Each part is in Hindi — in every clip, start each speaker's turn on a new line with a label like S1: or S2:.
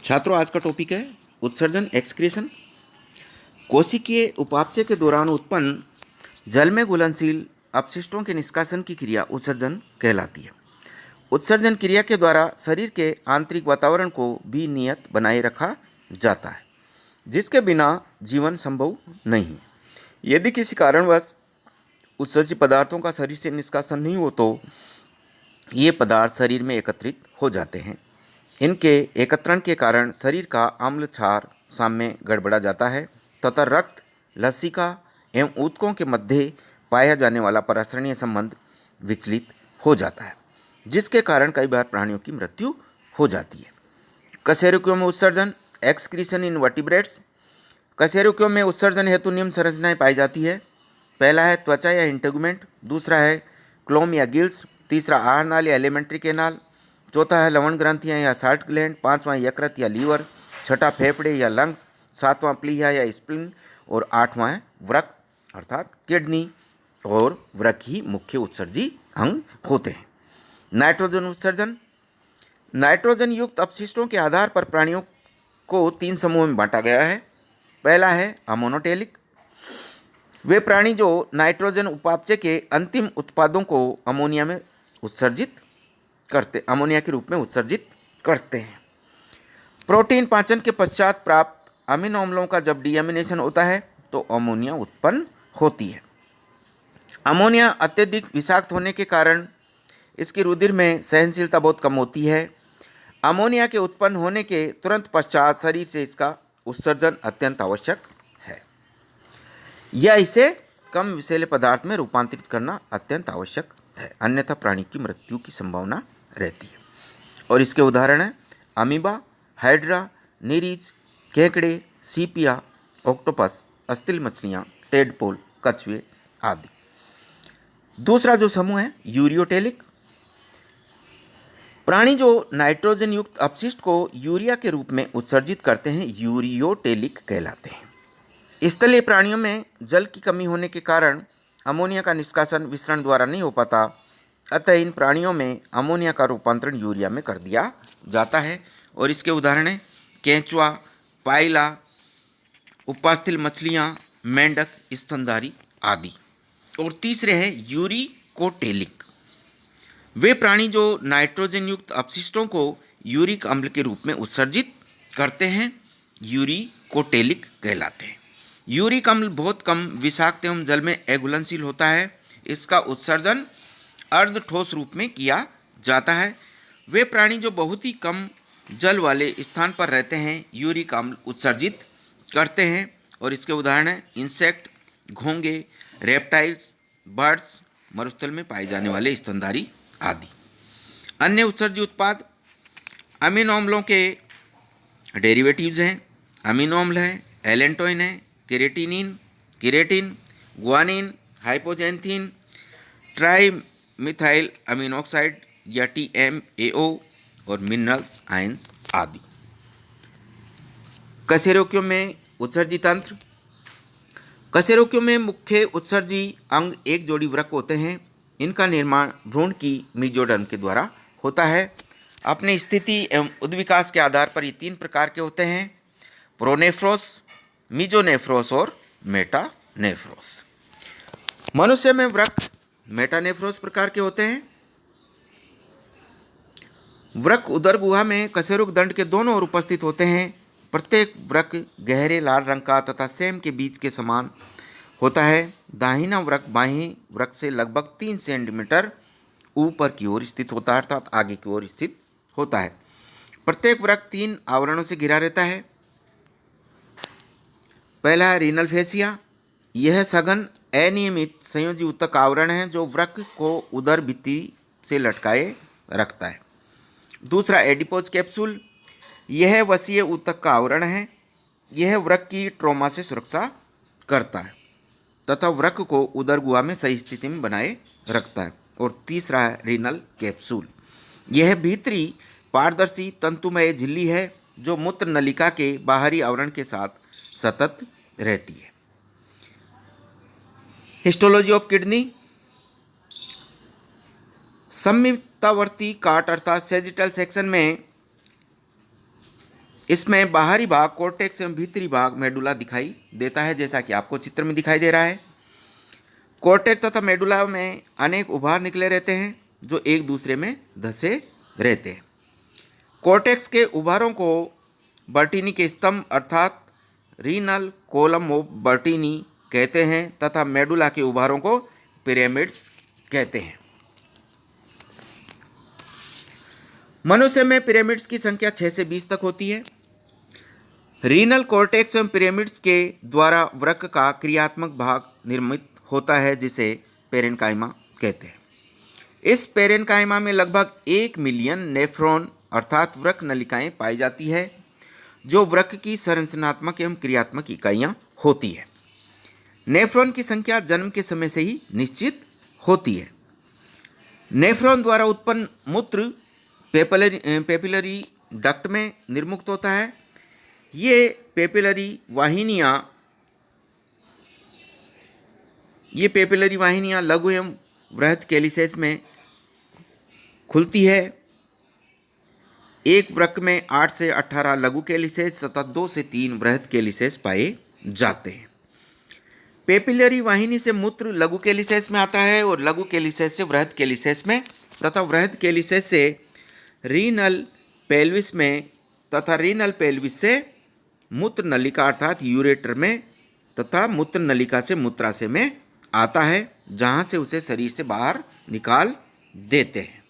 S1: छात्रों, आज का टॉपिक है उत्सर्जन एक्सक्रीशन। कोशिकीय उपापचय के दौरान उत्पन्न जल में घुलनशील अपशिष्टों के निष्कासन की क्रिया उत्सर्जन कहलाती है। उत्सर्जन क्रिया के द्वारा शरीर के आंतरिक वातावरण को भी नियत बनाए रखा जाता है, जिसके बिना जीवन संभव नहीं है। यदि किसी कारणवश उत्सर्जित पदार्थों का शरीर से निष्कासन नहीं हो तो ये पदार्थ शरीर में एकत्रित हो जाते हैं। इनके एकत्रण के कारण शरीर का अम्ल क्षार साम्य गड़बड़ा जाता है तथा रक्त, लसिका एवं ऊतकों के मध्य पाया जाने वाला परासरणीय संबंध विचलित हो जाता है, जिसके कारण कई बार प्राणियों की मृत्यु हो जाती है। कशेरुकियों में उत्सर्जन एक्सक्रीशन इन वर्टिब्रेट्स। कशेरुकियों में उत्सर्जन हेतु निम्न संरचनाएं पाई जाती है। पहला है त्वचा या इंटेगुमेंट, दूसरा है क्लोम या गिल्स, तीसरा आहार नाल या एलिमेंट्री केनाल, चौथा है लवण ग्रंथियाँ या साल्ट ग्लैंड, पांचवां यकृत या लीवर, छठा फेफड़े या लंग्स, सातवां प्लीहा या स्प्लीन और आठवां है वृक्क अर्थात किडनी और वृक्क ही मुख्य उत्सर्जी अंग होते हैं। नाइट्रोजन उत्सर्जन। नाइट्रोजन युक्त अपशिष्टों के आधार पर प्राणियों को तीन समूहों में बांटा गया है। पहला है अमोनोटेलिक। वे प्राणी जो नाइट्रोजन उपापचय के अंतिम उत्पादों को अमोनिया के रूप में उत्सर्जित करते हैं। प्रोटीन पाचन के पश्चात प्राप्त अमीनो अम्लों का जब डीएमिनेशन होता है तो अमोनिया उत्पन्न होती है। अमोनिया अत्यधिक विषाक्त होने के कारण इसकी रुधिर में सहनशीलता बहुत कम होती है। अमोनिया के उत्पन्न होने के तुरंत पश्चात शरीर से इसका उत्सर्जन अत्यंत आवश्यक है, या इसे कम विषैले पदार्थ में रूपांतरित करना अत्यंत आवश्यक है, अन्यथा प्राणी की मृत्यु की संभावना रहती है। और इसके उदाहरण हैं अमीबा, हाइड्रा, नीरीज, केकड़े, सीपिया, ऑक्टोपस, अस्तिल मछलियाँ, टेडपोल, कछुए आदि। दूसरा जो समूह है यूरियोटेलिक। प्राणी जो नाइट्रोजन युक्त अपशिष्ट को यूरिया के रूप में उत्सर्जित करते हैं यूरियोटेलिक कहलाते हैं। स्थलीय प्राणियों में जल की कमी होने के कारण अमोनिया का निष्कासन विसरण द्वारा नहीं हो पाता, अतः इन प्राणियों में अमोनिया का रूपांतरण यूरिया में कर दिया जाता है। और इसके उदाहरण हैं केंचुआ, पाइला, उपास्थल मछलियाँ, मेंढक, स्तनधारी आदि। और तीसरे हैं यूरिकोटेलिक। वे प्राणी जो नाइट्रोजन युक्त अपशिष्टों को यूरिक अम्ल के रूप में उत्सर्जित करते हैं यूरिकोटेलिक कहलाते हैं। यूरिक अम्ल बहुत कम विषाक्त एवं जल में अघुलनशील होता है। इसका उत्सर्जन अर्ध ठोस रूप में किया जाता है। वे प्राणी जो बहुत ही कम जल वाले स्थान पर रहते हैं यूरिक अम्ल उत्सर्जित करते हैं। और इसके उदाहरण हैं इंसेक्ट, घोंगे, रेप्टाइल्स, बर्ड्स, मरुस्थल में पाए जाने वाले स्तनधारी आदि। अन्य उत्सर्जी उत्पाद अमीनो अम्लों के डेरिवेटिव्स हैं। अमीनो अम्ल हैं, एलेंटोइन है, keratin, guanine, hypoxanthine, trimethyl amino oxide या TMAO और मिनरल्स, आयंस आदि। कशेरुकियों में उत्सर्जी तंत्र। कशेरुकियों में मुख्य उत्सर्जी अंग एक जोड़ी वृक्क होते हैं। इनका निर्माण भ्रूण की मेसोडर्म के द्वारा होता है। अपनी स्थिति एवं उद्विकास के आधार पर ये तीन प्रकार के होते हैं: प्रोनेफ्रोस, मीजोनेफ्रोस और मेटानेफ्रोस। मनुष्य में वृक्क मेटानेफ्रोस प्रकार के होते हैं। वृक्क उदर गुहा में कशेरुक दंड के दोनों ओर उपस्थित होते हैं। प्रत्येक वृक्क गहरे लाल रंग का तथा सेम के बीच के समान होता है। दाहिना वृक्क बाएं वृक्क से लगभग 3 सेंटीमीटर ऊपर की ओर स्थित होता है, अर्थात आगे की ओर स्थित होता है। प्रत्येक वृक्क 3 आवरणों से घिरा रहता है। पहला है रीनल फेसिया। यह सघन अनियमित संयोजी ऊतक आवरण है जो वृक्क को उदर भित्ति से लटकाए रखता है। दूसरा एडिपोज कैप्सूल। यह वसीय ऊतक का आवरण है। यह वृक्क की ट्रोमा से सुरक्षा करता है तथा वृक्क को उदर गुहा में सही स्थिति में बनाए रखता है। और तीसरा है रीनल कैप्सूल। यह भीतरी पारदर्शी तंतुमय झिल्ली है जो मूत्र नलिका के बाहरी आवरण के साथ सतत रहती है। Histology of kidney. समीपतावर्ती काट अर्थात सेजिटल सेक्शन में इसमें बाहरी भाग कॉर्टेक्स एवं भीतरी भाग मेडुला दिखाई देता है, जैसा कि आपको चित्र में दिखाई दे रहा है। कॉर्टेक्स तथा मेडुला में अनेक उभार निकले रहते हैं जो एक दूसरे में धसे रहते हैं। कॉर्टेक्स के उभारों को बर्टीनी के स्तंभ अर्थात रीनल कॉलम ऑफ बर्टीनी कहते हैं तथा मेडुला के उभारों को पिरामिड्स कहते हैं। मनुष्य में पिरामिड्स की संख्या 6 से 20 तक होती है। रीनल कॉर्टेक्स एवं पिरामिड्स के द्वारा वृक्क का क्रियात्मक भाग निर्मित होता है जिसे पेरेन्काइमा कहते हैं। इस पेरेन्काइमा में लगभग 1 मिलियन नेफ्रॉन अर्थात वृक्क नलिकाएं पाई जाती है जो वृक्क की संरचनात्मक एवं क्रियात्मक इकाइयां होती है। नेफ्रॉन की संख्या जन्म के समय से ही निश्चित होती है। नेफ्रॉन द्वारा उत्पन्न मूत्र पेपिलरी डक्ट में निर्मुक्त होता है। ये पेपिलरी वाहिनियाँ लघु एवं वृहद कैलिसेस में खुलती है। एक वृक्क में 8 से 18 लघु कैलिसेस तथा 2 से 3 वृहद कैलिसेस पाए जाते हैं। पेपिलरी वाहिनी से मूत्र लघु कैलिसेस में आता है और लघु कैलिसेस से वृहद कैलिसेस में तथा वृहद कैलिसेस से रीनल पेल्विस में तथा रीनल पेल्विस से मूत्र नलिका अर्थात यूरेटर में तथा मूत्र नलिका से मूत्राशय में आता है जहां से उसे शरीर से बाहर निकाल देते हैं।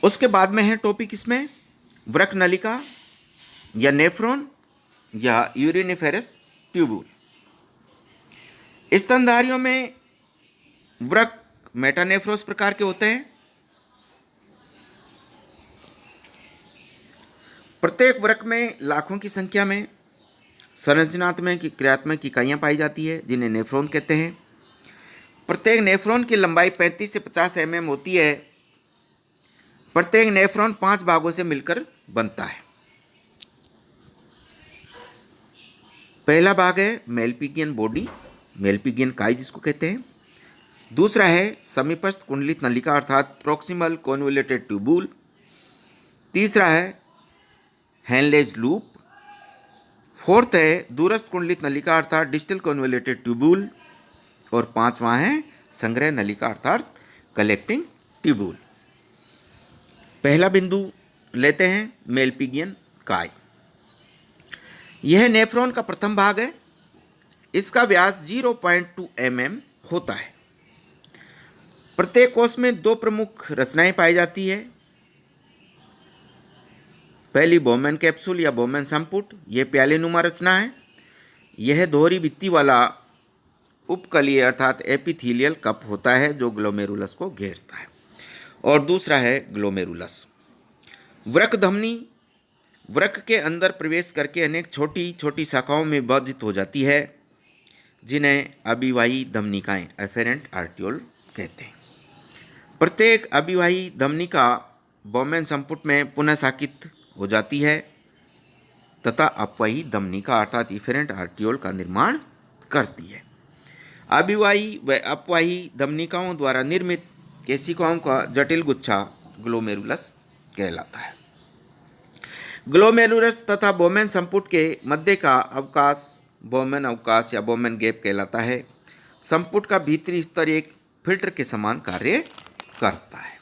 S1: उसके बाद में है टॉपिक इसमें वृक्क नलिका या नेफ्रॉन या यूरिनिफेरस ट्यूबुल। स्तनधारियों में वृक्क मेटानेफ्रोस प्रकार के होते हैं। प्रत्येक वृक्क में लाखों की संख्या में संरचनात्मक क्रियात्मक इकाइयां पाई जाती है जिन्हें नेफ्रॉन कहते हैं। प्रत्येक नेफ्रॉन की लंबाई 35 से 50 mm होती है। प्रत्येक नेफ्रॉन 5 भागों से मिलकर बनता है। पहला भाग है मेलपिगियन बॉडी, मेलपिगियन काई जिसको कहते हैं। दूसरा है समीपस्थ कुंडलित नलिका अर्थात प्रोक्सिमल कॉन्वोल्यूटेड ट्यूबुल। तीसरा है हेनलेज लूप। फोर्थ है दूरस्थ कुंडलित नलिका अर्थात डिस्टल कॉन्वोल्यूटेड ट्यूबुल। और पांचवा है संग्रह नलिका अर्थात कलेक्टिंग ट्यूबुल। पहला बिंदु लेते हैं मेलपिगियन काई। यह नेफ्रॉन का प्रथम भाग है। इसका व्यास 0.2 mm होता है। प्रत्येक कोष में 2 प्रमुख रचनाएं पाई जाती है। पहली बोमेन कैप्सूल या बोमेन संपुट, यह प्यालेनुमा रचना है। यह दोहरी भित्ति वाला उपकलीय अर्थात एपिथीलियल कप होता है जो ग्लोमेरुलस को घेरता है। और दूसरा है ग्लोमेरुलस। वृक्क धमनी वृक्क के अंदर प्रवेश करके अनेक छोटी छोटी शाखाओं में विभाजित हो जाती है जिन्हें अभिवाही धमनिकाएं एफेरेंट आर्टियोल कहते हैं। प्रत्येक अभिवाही धमनिका बोमेन संपुट में पुनः शाखित हो जाती है तथा अपवाही धमनिका अर्थात इफेरेंट आर्टियोल का निर्माण करती है। अभिवाही व अपवाही धमनिकाओं द्वारा निर्मित केशिकाओं का जटिल गुच्छा ग्लोमेरुलस कहलाता है। ग्लोमेरुलस तथा बोमेन संपुट के मध्य का अवकाश बोमेन अवकाश या बोमेन गैप कहलाता है। संपुट का भीतरी स्तर एक फिल्टर के समान कार्य करता है।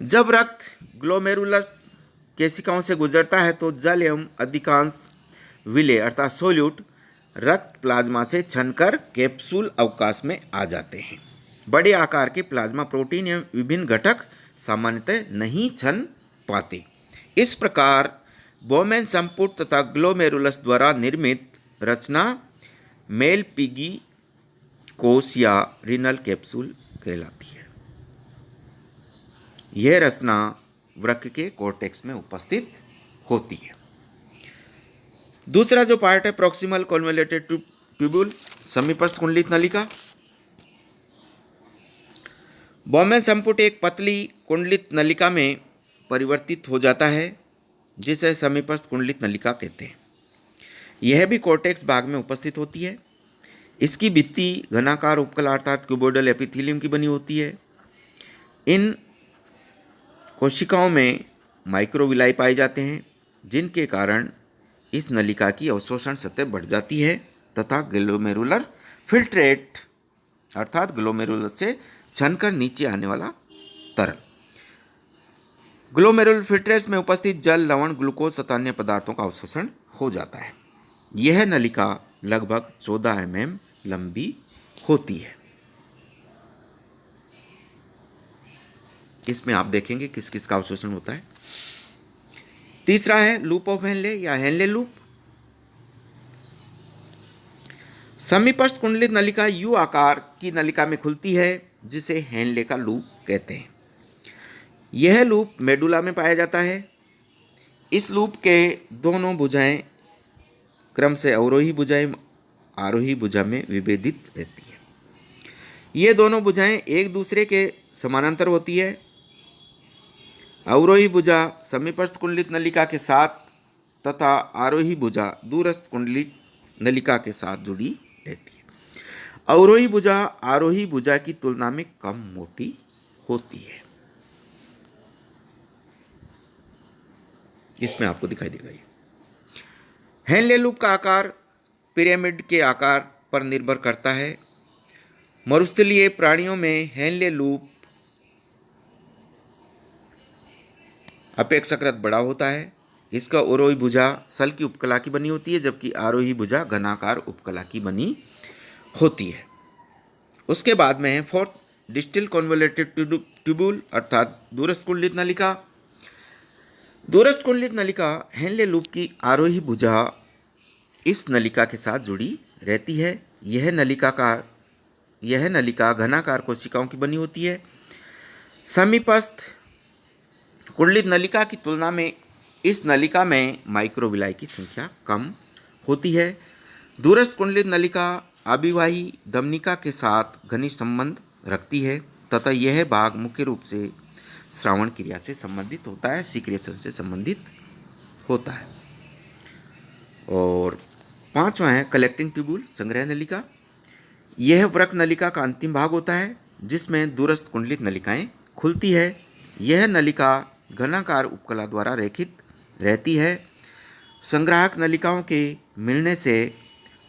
S1: जब रक्त ग्लोमेरुलस केशिकाओं से गुजरता है तो जल एवं अधिकांश विलेय अर्थात सोल्यूट रक्त प्लाज्मा से छनकर कैप्सूल अवकाश में आ जाते हैं। बड़े आकार के प्लाज्मा प्रोटीन एवं विभिन्न घटक सामान्यतः नहीं छन पाते। इस प्रकार बोमेन संपुट तथा ग्लोमेरुलस द्वारा निर्मित रचना मेलपिगी कोश या रीनल कैप्सूल कहलाती है। यह रचना वृक्क के कॉर्टेक्स में उपस्थित होती है। दूसरा जो पार्ट है प्रोक्सिमल कॉन्वोल्यूटेड ट्यूबुल समीपस्थ कुंडलित नलिका। बोमेन संपुट एक पतली कुंडलित नलिका में परिवर्तित हो जाता है जिसे समीपस्थ कुंडलित नलिका कहते हैं। यह भी कॉर्टेक्स भाग में उपस्थित होती है। इसकी भित्ति घनाकार उपकला अर्थात क्यूबोइडल एपिथेलियम की बनी होती है। इन कोशिकाओं में माइक्रोविलाई पाए जाते हैं, जिनके कारण इस नलिका की अवशोषण सतह बढ़ जाती है तथा ग्लोमेरुलर फिल्ट्रेट अर्थात ग्लोमेरुलर से छनकर नीचे आने वाला तरल ग्लोमेरुलर फिल्ट्रेट्स में उपस्थित जल, लवण, ग्लूकोज तथा अन्य पदार्थों का अवशोषण हो जाता है। यह नलिका लगभग 14 mm लंबी होती है। इसमें आप देखेंगे किस किस का अवशोषण होता है। तीसरा है लूप ऑफ हेनले या हेनले लूप। समीपस्थ कुंडलित नलिका यू आकार की नलिका में खुलती है, जिसे हेनले का लूप कहते हैं। यह लूप मेडुला में पाया जाता है। इस लूप के दोनों भुजाएं क्रम से अवरोही भुजाएं आरोही भुजा में विभेदित रहती है। ये दोनों भुजाएं एक दूसरे के समानांतर होती है। अवरोही भुजा समीपस्थ कुंडलित नलिका के साथ तथा आरोही भुजा दूरस्थ कुंडलित नलिका के साथ जुड़ी रहती है। अवरोही भुजा आरोही भुजा की तुलना में कम मोटी होती है। इसमें आपको दिखाई देगा ये हेनले लूप का आकार पिरामिड के आकार पर निर्भर करता है। मरुस्थलीय प्राणियों में हेनले लूप अपेक्षाकृत बड़ा होता है। इसका अवरोही भुजा सल की उपकला की बनी होती है, जबकि आरोही भुजा घनाकार उपकला की बनी होती है। उसके बाद में है फोर्थ डिस्टल कॉन्वोल्यूटेड ट्यूब्यूल अर्थात दूरस्थ कुंडलित नलिका। दूरस्थ कुंडलित नलिका हेनले लूप की आरोही भुजा इस नलिका के साथ जुड़ी रहती है। यह नलिका घनाकार कोशिकाओं की बनी होती है। समीपस्थ कुंडलित नलिका की तुलना में इस नलिका में माइक्रोविलाई की संख्या कम होती है। दूरस्थ कुंडलित नलिका अभिवाही धमनिका के साथ घनिष्ठ संबंध रखती है तथा यह भाग मुख्य रूप से श्रावण क्रिया से संबंधित होता है, सीक्रेशन से संबंधित होता है। और पांचवा है कलेक्टिंग ट्यूब्यूल संग्रह नलिका। यह वृक्क नलिका का अंतिम भाग होता है, जिसमें दूरस्थ कुंडलित नलिकाएं खुलती है। यह नलिका घनाकार उपकला द्वारा रेखित रहती है। संग्राहक नलिकाओं के मिलने से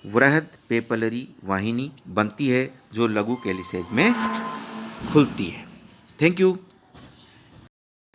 S1: वृहद पेपलरी वाहिनी बनती है, जो लघु कैलिसेज में खुलती है। Thank you.